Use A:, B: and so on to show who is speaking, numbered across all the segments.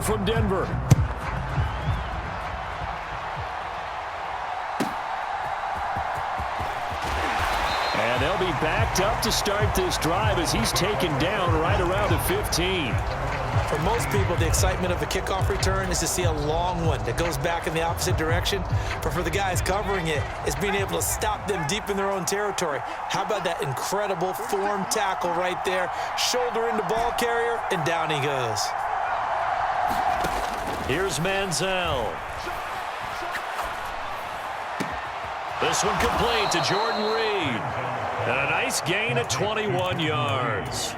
A: throw from Denver. And they'll be backed up to start this drive as he's taken down right around the 15.
B: For most people, the excitement of the kickoff return is to see a long one that goes back in the opposite direction. But for the guys covering it, it's being able to stop them deep in their own territory. How about that incredible form tackle right there? Shoulder into ball carrier, and down he goes.
A: Here's Manziel. This one complete to Jordan Reed. And a nice gain at 21 yards.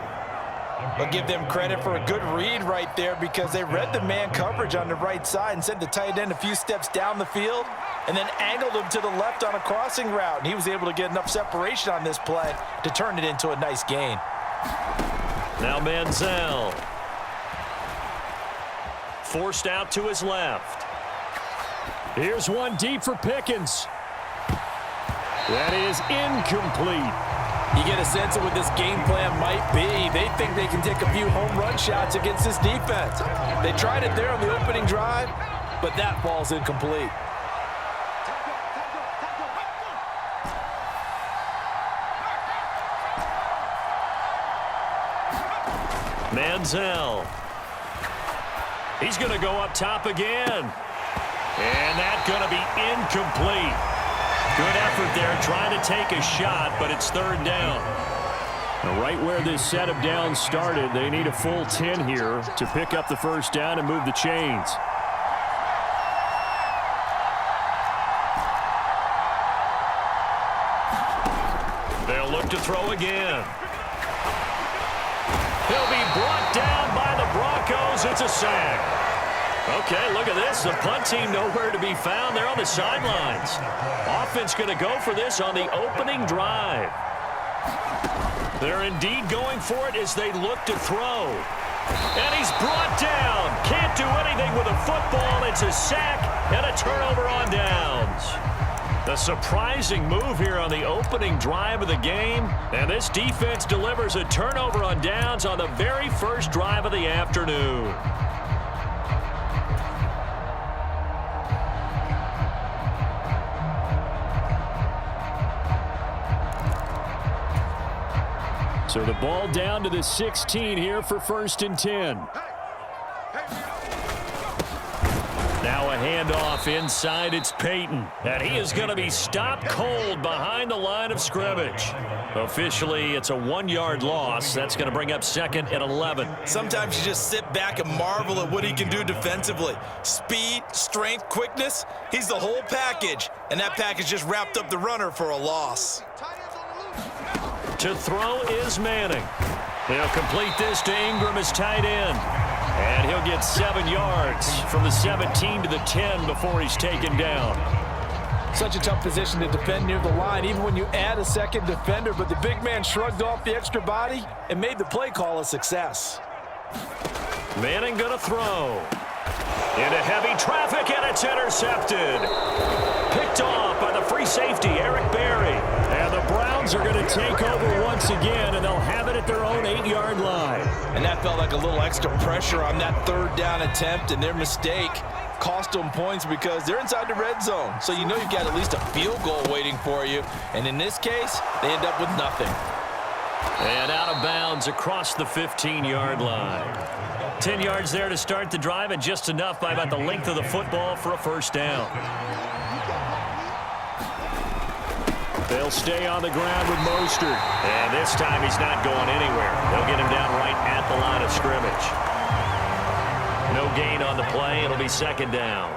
C: I'll give them credit for a good read right there because they read the man coverage on the right side and sent the tight end a few steps down the field and then angled him to the left on a crossing route. And he was able to get enough separation on this play to turn it into a nice gain.
A: Now Manziel. Forced out to his left. Here's one deep for Pickens. That is incomplete.
C: You get a sense of what this game plan might be. They think they can take a few home run shots against this defense. They tried it there on the opening drive, but that ball's incomplete.
A: Manziel. He's going to go up top again. And that's going to be incomplete. Good effort there trying to take a shot, but it's third down. Now, right where this set of downs started, they need a full 10 here to pick up the first down and move the chains. They'll look to throw again. He'll be brought down by the Broncos. It's a sack. Okay, look at this. The punt team nowhere to be found. They're on the sidelines. Offense going to go for this on the opening drive. They're indeed going for it as they look to throw. And he's brought down. Can't do anything with a football. It's a sack and a turnover on downs. A surprising move here on the opening drive of the game. And this defense delivers a turnover on downs on the very first drive of the afternoon. So the ball down to the 16 here for 1st and 10. Now a handoff inside. It's Peyton. And he is going to be stopped cold behind the line of scrimmage. Officially, it's a 1-yard loss. That's going to bring up 2nd and 11.
C: Sometimes you just sit back and marvel at what he can do defensively. Speed, strength, quickness. He's the whole package. And that package just wrapped up the runner for a loss.
A: To throw is Manning. He'll complete this to Ingram as tight end. And he'll get 7 yards from the 17 to the 10 before he's taken down.
C: Such a tough position to defend near the line, even when you add a second defender. But the big man shrugged off the extra body and made the play call a success.
A: Manning going to throw. Into heavy traffic, and it's intercepted. Picked off by the free safety, Eric Berry. And the Browns are going to take over once again, and they'll have it at their own 8-yard line.
C: And that felt like a little extra pressure on that 3rd down attempt, and their mistake cost them points because they're inside the red zone. So you know you've got at least a field goal waiting for you. And in this case, they end up with nothing.
A: And out of bounds across the 15-yard line. 10 yards there to start the drive, and just enough by about the length of the football for a first down. They'll stay on the ground with Mostert. And this time he's not going anywhere. They'll get him down right at the line of scrimmage. No gain on the play. It'll be 2nd down.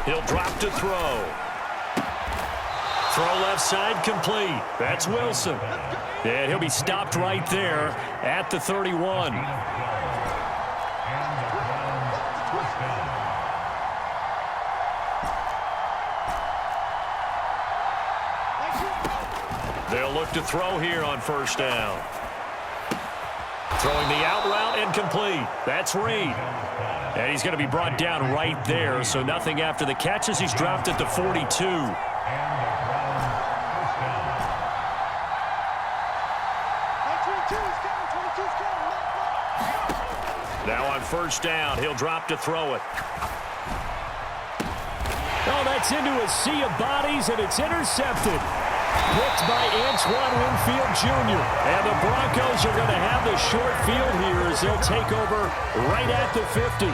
A: He'll drop to throw. Throw left side complete. That's Wilson. And he'll be stopped right there at the 31. They'll look to throw here on 1st down. Throwing the out route incomplete. That's Reed. And he's going to be brought down right there, so nothing after the catch as he's dropped at the 42. Now on first down, he'll drop to throw it.
D: Oh, that's into a sea of bodies, and it's intercepted. Picked by Antoine Winfield Jr.
A: And the Broncos are going to have the short field here as they'll take over right at the 50.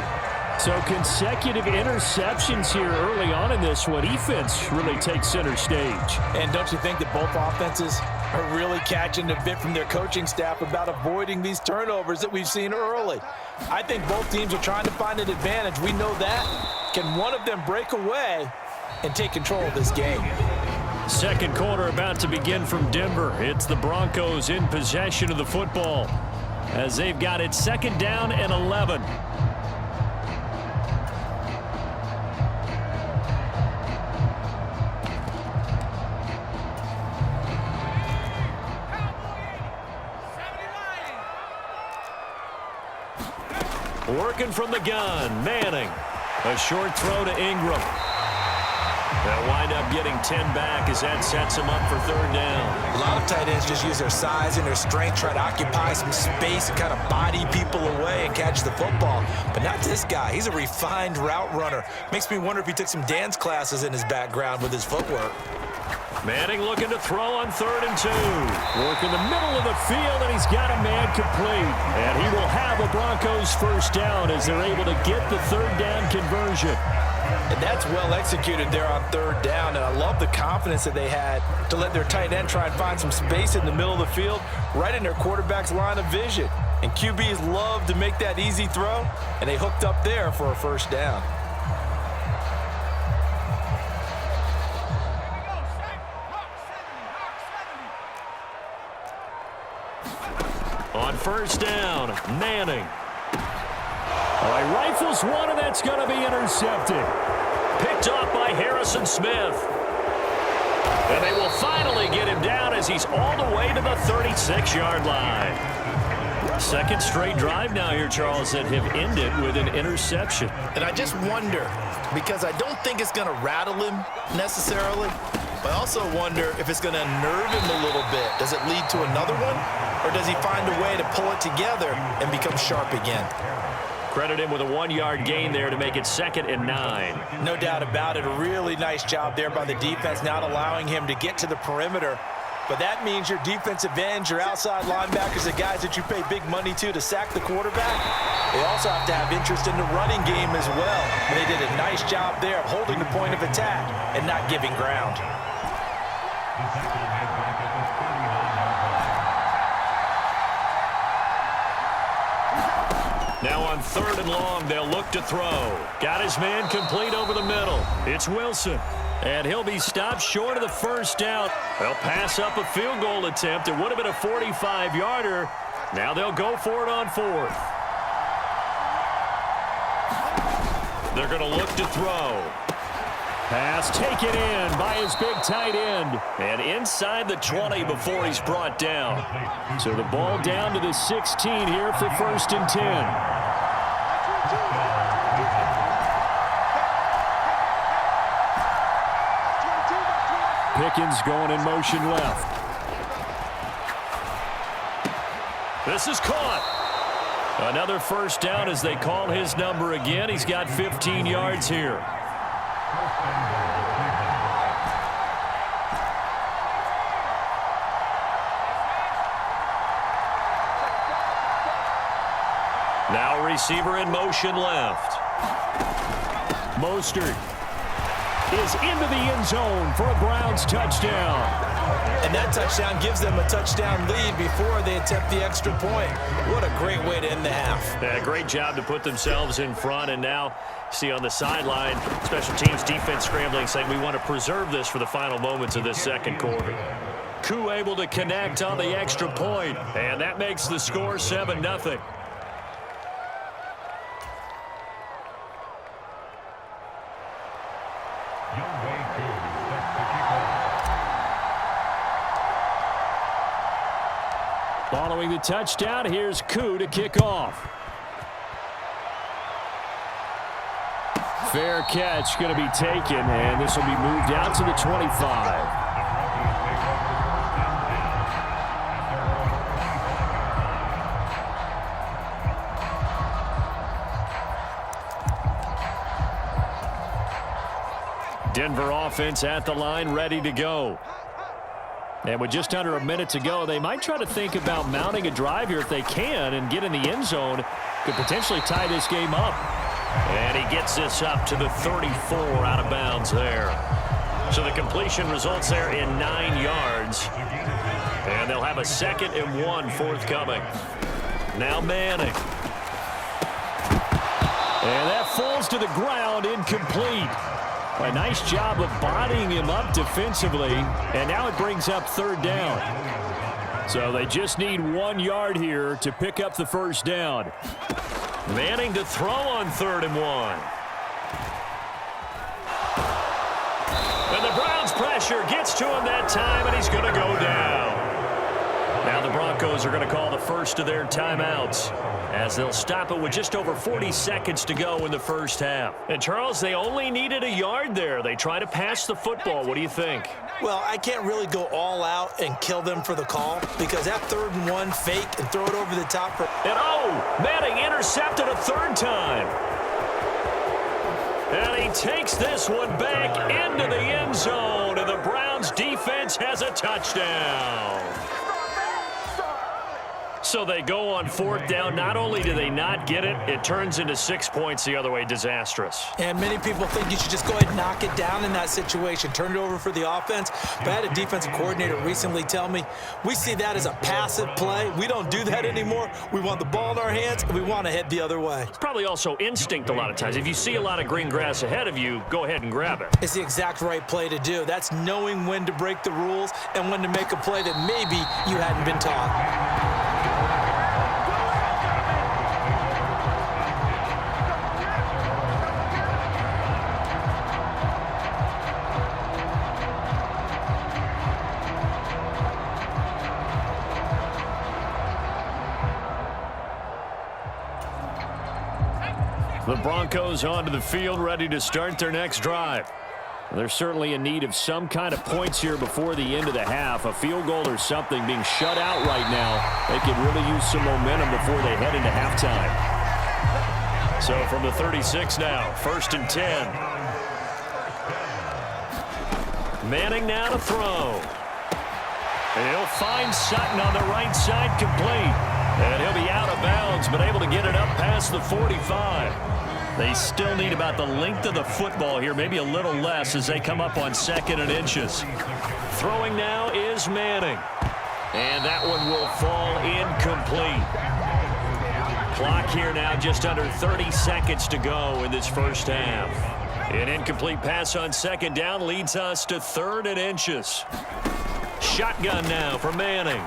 D: So consecutive interceptions here early on in this one. Defense really takes center stage.
C: And don't you think that both offenses are really catching a bit from their coaching staff about avoiding these turnovers that we've seen early? I think both teams are trying to find an advantage. We know that. Can one of them break away and take control of this game?
A: Second quarter about to begin from Denver. It's the Broncos in possession of the football as they've got it second down and 11. Working from the gun, Manning. A short throw to Ingram. They'll wind up getting 10 back as that sets them up for third down.
B: A lot of tight ends just use their size and their strength, try to occupy some space and kind of body people away and catch the football. But not this guy. He's a refined route runner. Makes me wonder if he took some dance classes in his background with his footwork.
A: Manning looking to throw on 3rd and 2. Work in the middle of the field, and he's got a man complete. And he will have a Broncos first down as they're able to get the third down conversion.
C: And that's well executed there on 3rd down, and I love the confidence that they had to let their tight end try and find some space in the middle of the field, right in their quarterback's line of vision. And QBs love to make that easy throw, and they hooked up there for a first down.
A: On first down, Manning. All right, rifles one, and that's going to be intercepted. Picked off by Harrison Smith. And they will finally get him down as he's all the way to the 36-yard line. Second straight drive now here, Charles, that have ended with an interception.
E: And I just wonder, because I don't think it's going to rattle him necessarily, but I also wonder if it's going to unnerve him a little bit. Does it lead to another one? Or does he find a way to pull it together and become sharp again?
A: Credit him with a 1-yard gain there to make it 2nd and 9.
C: No doubt about it. A really nice job there by the defense, not allowing him to get to the perimeter. But that means your defensive ends, your outside linebackers, the guys that you pay big money to sack the quarterback, they also have to have interest in the running game as well. And they did a nice job there of holding the point of attack and not giving ground.
A: Now on 3rd and long, they'll look to throw. Got his man complete over the middle. It's Wilson. And he'll be stopped short of the first down. They'll pass up a field goal attempt. It would have been a 45-yarder. Now they'll go for it on 4th. They're going to look to throw. Pass taken in by his big tight end. And inside the 20 before he's brought down. So the ball down to the 16 here for 1st and 10. Pickens going in motion left. This is caught. Another first down as they call his number again. He's got 15 yards here. Now receiver in motion left. Mostert is into the end zone for a Browns touchdown.
C: And that touchdown gives them a touchdown lead before they attempt the extra point. What a great way to end the half.
A: Yeah, great job to put themselves in front. And now, see on the sideline, special teams defense scrambling, saying we want to preserve this for the final moments of this second quarter. Koo able to connect on the extra point, and that makes the score 7-0. Following the touchdown, here's Koo to kick off.
D: Fair catch going to be taken, and this will be moved out to the 25. Denver offense at the line, ready to go. And with just under a minute to go, they might try to think about mounting a drive here if they can and get in the end zone. Could potentially tie this game up. And he gets this up to the 34 out of bounds there. So the completion results there in 9 yards. And they'll have a 2nd and 1 forthcoming. Now Manning. And that falls to the ground, incomplete. A nice job of bodying him up defensively, and now it brings up 3rd down. So they just need 1 yard here to pick up the 1st down.
A: Manning to throw on 3rd and 1. And the Browns' pressure gets to him that time, and he's going to go down. Now the Broncos are going to call the first of their timeouts as they'll stop it with just over 40 seconds to go in the first half. And, Charles, they only needed a yard there. They try to pass the football. What do you think?
B: Well, I can't really go all out and kill them for the call because that 3rd and 1 fake and throw it over the top.
A: And, Manning intercepted a 3rd time. And he takes this one back into the end zone, and the Browns defense has a touchdown. So they go on 4th down. Not only do they not get it, it turns into 6 points the other way. Disastrous.
B: And many people think you should just go ahead and knock it down in that situation. Turn it over for the offense. But I had a defensive coordinator recently tell me, we see that as a passive play. We don't do that anymore. We want the ball in our hands, and we want to head the other way.
A: It's probably also instinct a lot of times. If you see a lot of green grass ahead of you, go ahead and grab it.
B: It's the exact right play to do. That's knowing when to break the rules and when to make a play that maybe you hadn't been taught.
A: The Broncos onto the field, ready to start their next drive. They're certainly in need of some kind of points here before the end of the half. A field goal or something, being shut out right now. They could really use some momentum before they head into halftime. So from the 36 now, 1st and 10. Manning now to throw. And he'll find Sutton on the right side, complete. And he'll be out of bounds, but able to get it up past the 45. They still need about the length of the football here, maybe a little less as they come up on 2nd and inches. Throwing now is Manning. And that one will fall incomplete. Clock here now just under 30 seconds to go in this first half. An incomplete pass on 2nd down leads us to 3rd and inches. Shotgun now for Manning.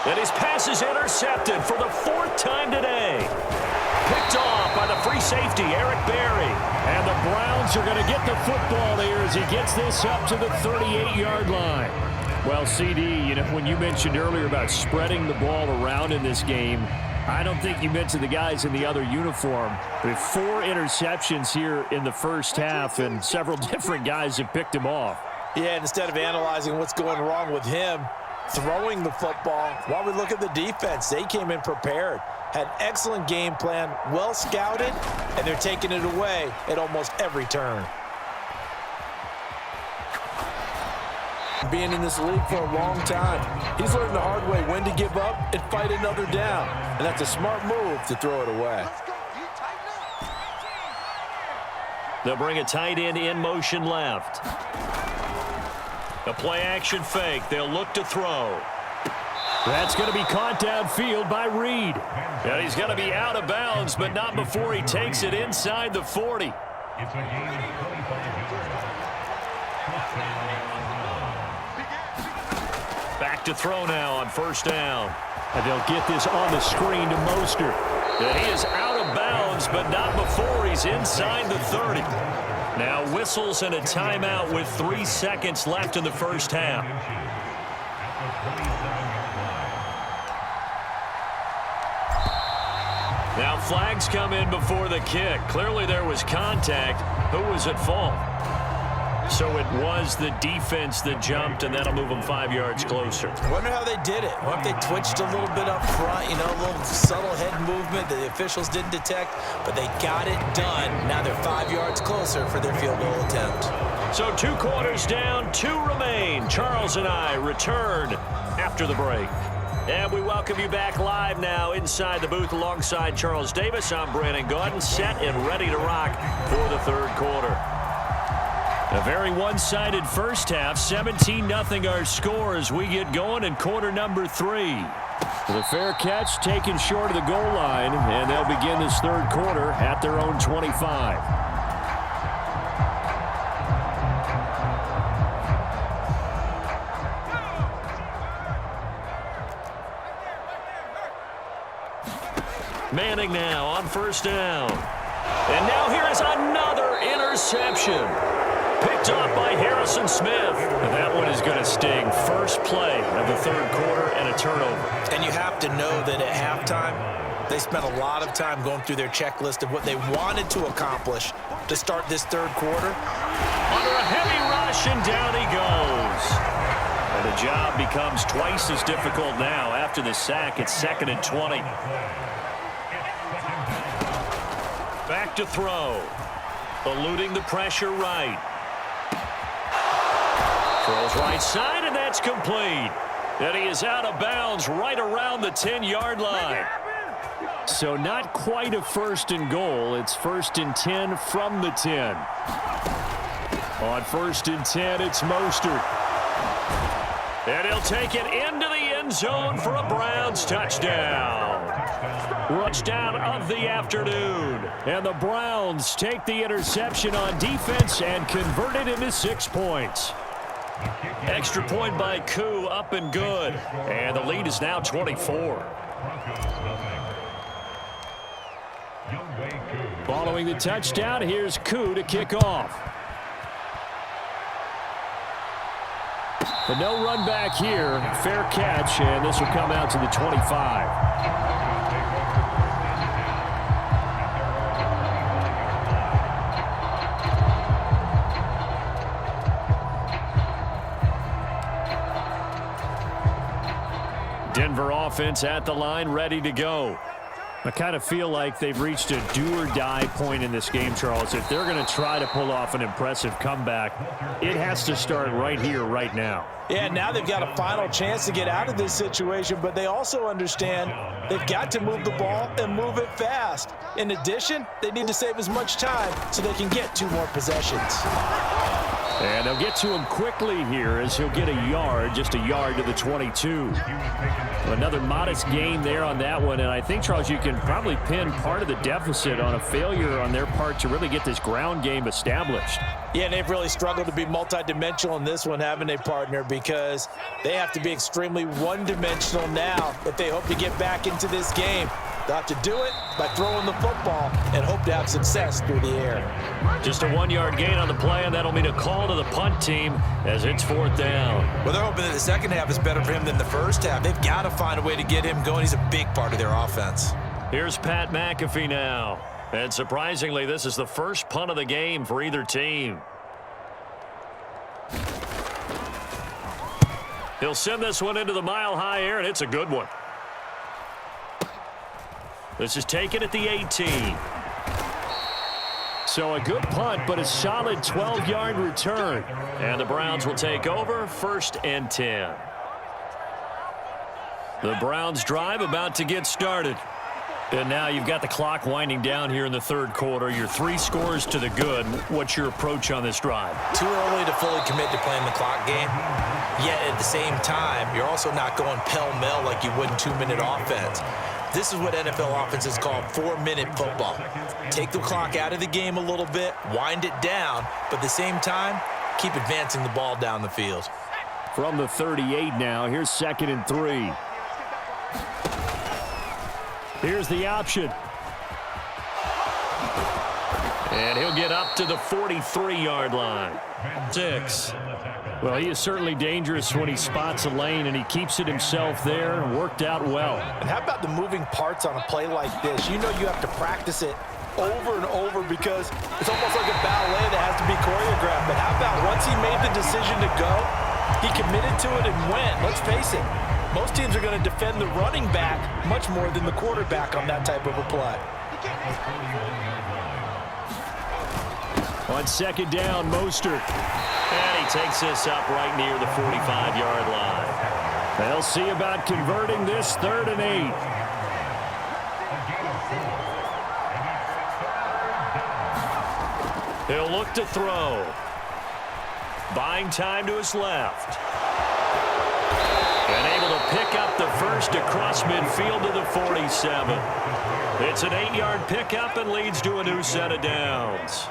A: And his pass is intercepted for the 4th time today. Picked off by the free safety, Eric Berry. And the Browns are going to get the football here as he gets this up to the 38-yard line. Well, CD, you know, when you mentioned earlier about spreading the ball around in this game, I don't think you mentioned the guys in the other uniform. With 4 interceptions here in the first half, and several different guys have picked him off.
C: Yeah, instead of analyzing what's going wrong with him, throwing the football, while we look at the defense, they came in prepared, had an excellent game plan, well scouted, and they're taking it away at almost every turn. Being in this league for a long time, he's learned the hard way when to give up and fight another down, and that's a smart move to throw it away.
A: They'll bring a tight end in motion left. A play-action fake. They'll look to throw.
D: That's going to be caught downfield by Reed.
A: And he's going to be out of bounds, but not before he takes it inside the 40. Back to throw now on 1st down.
D: And they'll get this on the screen to Mostert.
A: And he is out of bounds, but not before he's inside the 30. Now whistles and a timeout with 3 seconds left in the first half. Now flags come in before the kick. Clearly there was contact. Who was at fault? So it was the defense that jumped, and that'll move them 5 yards closer.
B: I wonder how they did it. What if they twitched a little bit up front, a little subtle head movement that the officials didn't detect, but they got it done. Now they're 5 yards closer for their field goal attempt.
A: So 2 quarters down, 2 remain. Charles and I return after the break. And we welcome you back live now inside the booth alongside Charles Davis. I'm Brandon Gaudin, set and ready to rock for the third quarter. A very one-sided first half, 17-0 our score as we get going in quarter number 3. The fair catch taken short of the goal line, and they'll begin this third quarter at their own 25. Manning now on first down. And now here is another interception. Picked off by Harrison Smith. And that one is going to sting. First play of the third quarter and a turnover.
B: And you have to know that at halftime, they spent a lot of time going through their checklist of what they wanted to accomplish to start this third quarter.
A: Under a heavy rush, and down he goes. And the job becomes twice as difficult now after the sack. It's 2nd and 20. Back to throw. Eluding the pressure right. Throws right side, and that's complete. And he is out of bounds right around the 10-yard line. So not quite a 1st and goal. It's 1st and 10 from the 10. On 1st and 10, it's Mostert. And he'll take it into the end zone for a Browns touchdown. Touchdown of the afternoon. And the Browns take the interception on defense and convert it into 6 points. Extra point by Koo, up and good. And the lead is now 24. Following the touchdown, here's Koo to kick off. But no run back here. Fair catch, and this will come out to the 25. Denver offense at the line, ready to go. I kind of feel like they've reached a do-or-die point in this game, Charles. If they're going to try to pull off an impressive comeback, it has to start right here, right now.
B: Yeah, now they've got a final chance to get out of this situation, but they also understand they've got to move the ball and move it fast. In addition, they need to save as much time so they can get 2 more possessions.
A: And they'll get to him quickly here as he'll get a yard, just a yard to the 22. Another modest gain there on that one, and I think, Charles, you can probably pin part of the deficit on a failure on their part to really get this ground game established.
B: Yeah, and they've really struggled to be multidimensional in this one, haven't they, partner, because they have to be extremely one-dimensional now if they hope to get back into this game. They'll have to do it by throwing the football and hope to have success through the air.
A: Just a 1-yard gain on the play, and that'll mean a call to the punt team as it's 4th down.
B: Well, they're hoping that the second half is better for him than the first half. They've got to find a way to get him going. He's a big part of their offense.
A: Here's Pat McAfee now. And surprisingly, this is the first punt of the game for either team. He'll send this one into the mile-high air, and it's a good one. This is taken at the 18. So a good punt, but a solid 12-yard return. And the Browns will take over, 1st and 10. The Browns drive about to get started. And now you've got the clock winding down here in the third quarter. You're 3 scores to the good. What's your approach on this drive?
B: Too early to fully commit to playing the clock game. Yet at the same time, you're also not going pell-mell like you would in 2-minute offense. This is what NFL offenses call 4-minute football. Take the clock out of the game a little bit, wind it down, but at the same time, keep advancing the ball down the field.
A: From the 38 now, here's 2nd and 3. Here's the option. And he'll get up to the 43-yard line. 6.
D: Well, he is certainly dangerous when he spots a lane, and he keeps it himself there. Worked out well.
C: And how about the moving parts on a play like this? You know you have to practice it over and over because it's almost like a ballet that has to be choreographed. But how about once he made the decision to go, he committed to it and went. Let's face it, most teams are going to defend the running back much more than the quarterback on that type of a play.
D: On second down, Mostert.
A: And he takes this up right near the 45-yard line.
D: They'll see about converting this 3rd and 8.
A: He'll look to throw. Buying time to his left. And able to pick up the first across midfield to the 47. It's an 8-yard pickup and leads to a new set of downs.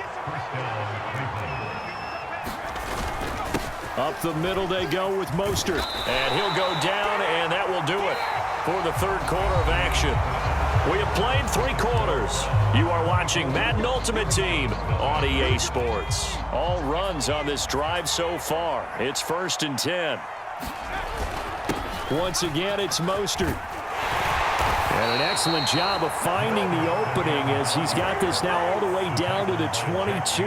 D: Up the middle they go with Mostert.
A: And he'll go down, and that will do it for the 3rd quarter of action. We have played 3 quarters. You are watching Madden Ultimate Team on EA Sports. All runs on this drive so far. It's 1st and 10.
D: Once again, it's Mostert. And an excellent job of finding the opening as he's got this now all the way down to the 22.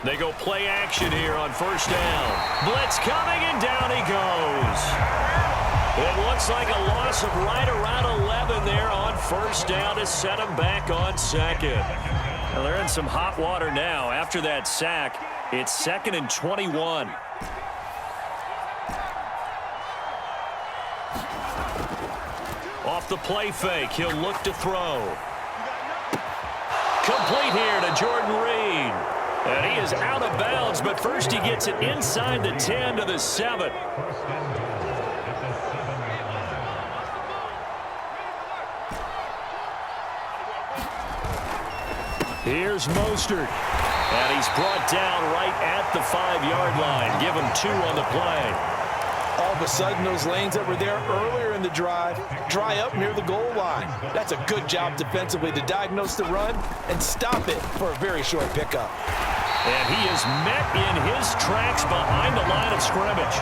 A: They go play action here on 1st down. Blitz coming, and down he goes. It looks like a loss of right around 11 there on 1st down to set him back on 2nd.
D: Well, they're in some hot water now. After that sack, it's 2nd and 21.
A: Off the play fake, he'll look to throw. Complete here to Jordan Reed. And he is out of bounds, but first he gets it inside the 10 to the 7.
D: Here's Mostert.
A: And he's brought down right at the 5-yard line. Give him 2 on the play.
C: All of a sudden, those lanes that were there earlier in the drive dry up near the goal line. That's a good job defensively to diagnose the run and stop it for a very short pickup.
A: And he is met in his tracks behind the line of scrimmage.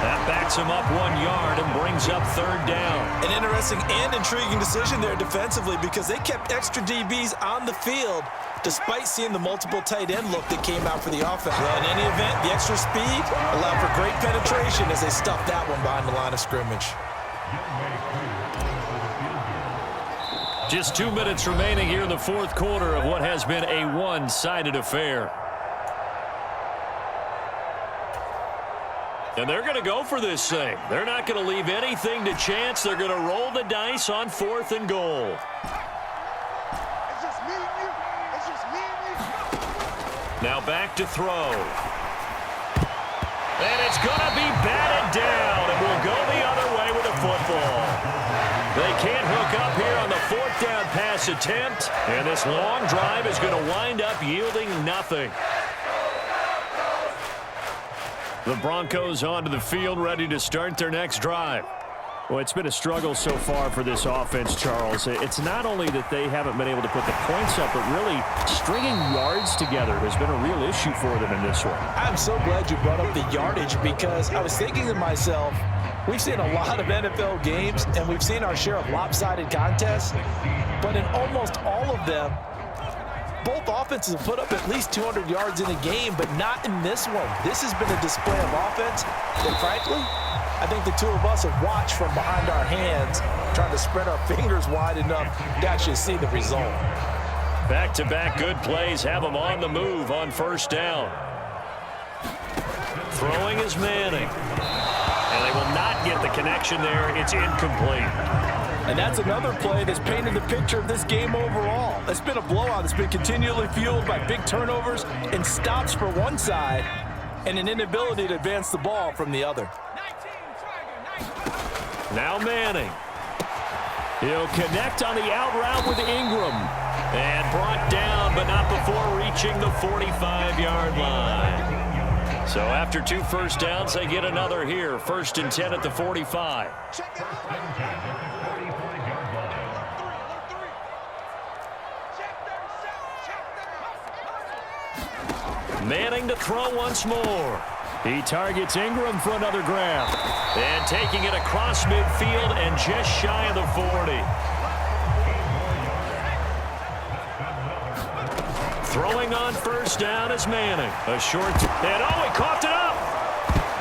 A: That backs him up 1 yard and brings up 3rd down.
C: An interesting and intriguing decision there defensively because they kept extra DBs on the field despite seeing the multiple tight end look that came out for the offense. Well, in any event, the extra speed allowed for great penetration as they stuffed that one behind the line of scrimmage.
A: Just 2 minutes remaining here in the 4th quarter of what has been a one-sided affair. And they're going to go for this thing. They're not going to leave anything to chance. They're going to roll the dice on 4th and goal. Now back to throw. And it's going to be batted down. And we'll go the other way with the football. They can't hook up here on the 4th down pass attempt. And this long drive is going to wind up yielding nothing. The Broncos onto the field, ready to start their next drive.
D: Well, it's been a struggle so far for this offense, Charles. It's not only that they haven't been able to put the points up, but really stringing yards together has been a real issue for them in this one.
C: I'm so glad you brought up the yardage because I was thinking to myself, we've seen a lot of NFL games, and we've seen our share of lopsided contests, but in almost all of them, both offenses have put up at least 200 yards in a game, but not in this one. This has been a display of offense that, frankly, I think the two of us have watched from behind our hands, trying to spread our fingers wide enough to actually see the result.
A: Back-to-back good plays have them on the move on 1st down. Throwing is Manning. And they will not get the connection there. It's incomplete.
C: And that's another play that's painted the picture of this game overall. It's been a blowout. It's been continually fueled by big turnovers and stops for one side and an inability to advance the ball from the other.
A: Now Manning.
D: He'll connect on the out route with Ingram.
A: And brought down, but not before reaching the 45-yard line. So after 2 first downs, they get another here. 1st and 10 at the 45. Manning to throw once more. He targets Ingram for another grab. And taking it across midfield and just shy of the 40. Throwing on 1st down is Manning. A short, and he coughed it up.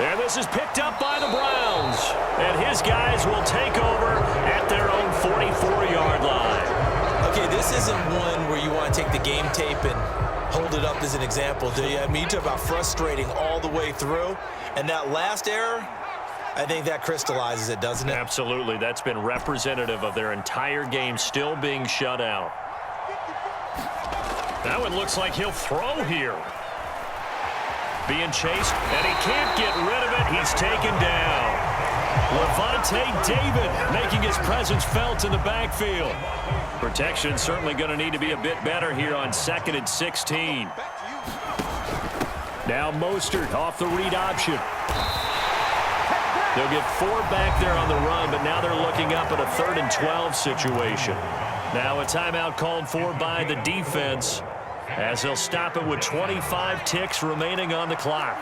A: And this is picked up by the Browns. And his guys will take over at their own 44-yard line.
B: Okay, this isn't one where you want to take the game tape and hold it up as an example, do you? I mean, you talk about frustrating all the way through. And that last error, I think that crystallizes it, doesn't it?
A: Absolutely. That's been representative of their entire game still being shut out. That one looks like he'll throw here. Being chased, and he can't get rid of it. He's taken down. Levante David making his presence felt in the backfield. Protection certainly going to need to be a bit better here on 2nd and 16. Now Mostert off the read option. They'll get 4 back there on the run, but now they're looking up at a 3rd and 12 situation. Now a timeout called for by the defense as they'll stop it with 25 ticks remaining on the clock.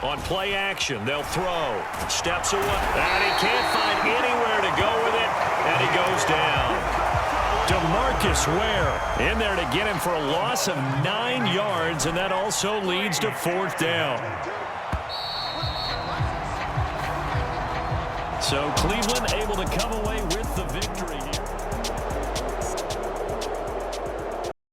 A: On play action, they'll throw. Steps away, and he can't find anywhere to go with it, and he goes down. DeMarcus Ware in there to get him for a loss of 9 yards, and that also leads to 4th down. So Cleveland able to come away with the victory here.